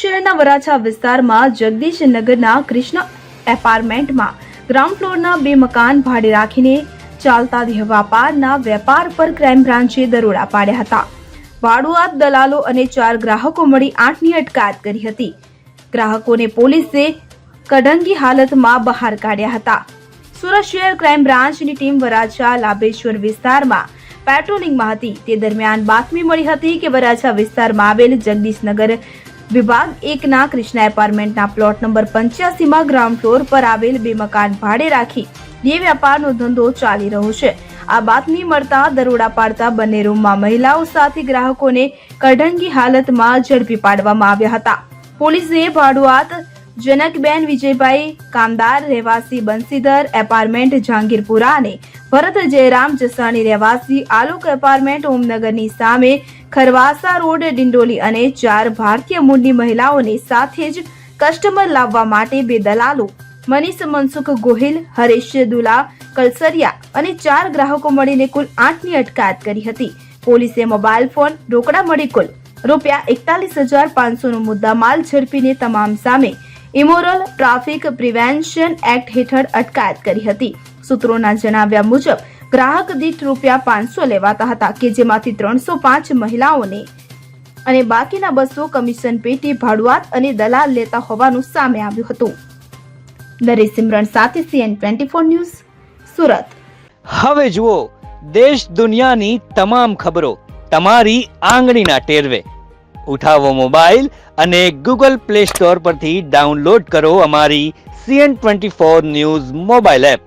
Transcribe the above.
શહેરના વરાછા વિસ્તારમાં જગદીશનગરના કૃષ્ણ એપાર્ટમેન્ટમાં ગ્રાઉન્ડ ફ્લોરના 2 મકાન ભાડે રાખીને ચાલતા દેહ વ્યાપારના વેપાર પર ક્રાઇમ બ્રાન્ચે દરોડા પાડ્યા હતા. ભાડુઆત દલાલો અને 4 ગ્રાહકો મળી 8ની અટકાયત કરી હતી. ગ્રાહકોને પોલીસે કડંગી હાલતમાં બહાર કાઢ્યા હતા. સુરત શહેર ક્રાઇમ બ્રાન્ચની ટીમ વરાછા લાભેશ્વર વિસ્તારમાં પેટ્રોલિંગમાં હતી. તે દરમિયાન બાતમી મળી હતી કે વરાછા વિસ્તારમાં આવેલ જગદીશનગર વિભાગ 1ના કૃષ્ણ એપાર્ટમેન્ટના પ્લોટ નંબર 85માં ગ્રાઉન્ડ ફ્લોર પર આવેલ 2 મકાન ભાડે રાખી દેહ વ્યાપારનો ધંધો ચાલી રહ્યો છે. આ બાતમી મળતા દરોડા પાડતા બંને રૂમમાં મહિલાઓ સાથે ગ્રાહકોને કડંગી હાલતમાં ઝડપી પાડવામાં આવ્યા હતા. પોલીસે ભાડુઆત જનકબેન વિજયભાઈ કામદાર રહેવાસી બંસીધર એપાર્ટમેન્ટ જહાંગીરપુરા અને ભરત જયરામ જસાણી રહેવાસી આલોક એપાર્ટમેન્ટ ઓમનગરની સામે ખરવાસા રોડ ડિંડોલી અને 4 ભારતીય મૂળની મહિલાઓને સાથે જ કસ્ટમર લાવવા માટે 2 દલાલો મનીષ મનસુખ ગોહિલ, હરેશ દુલા કલસરિયા અને 4 ગ્રાહકો મળીને કુલ 8ની અટકાયત કરી હતી. પોલીસે મોબાઈલ ફોન, રોકડા મળી કુલ ₹41,500નો મુદ્દામાલ ઝડપીને તમામ સામે ઇમોરલ ટ્રાફિક પ્રિવેન્શન એક્ટ હેઠળ અટકાયત કરી હતી. સૂત્રોના જણાવ્યા મુજબ ગ્રાહક દીઠ ₹500 લેવાતા હતા કે જેમાંથી 305 મહિલાઓને અને બાકીના 200 કમિશન પેટી ભાડુઆત અને દલાલ લેતા હોવાનું સામે આવ્યું હતું. નરેશ સિમરન સાથે CN24 ન્યૂઝ સુરત. હવે જુઓ દેશ દુનિયાની તમામ ખબરો તમારી આંગળીના ટેરવે. ઉઠાવો મોબાઈલ અને Google Play Store પરથી ડાઉનલોડ કરો અમારી CN24 ન્યૂઝ મોબાઈલ એપ.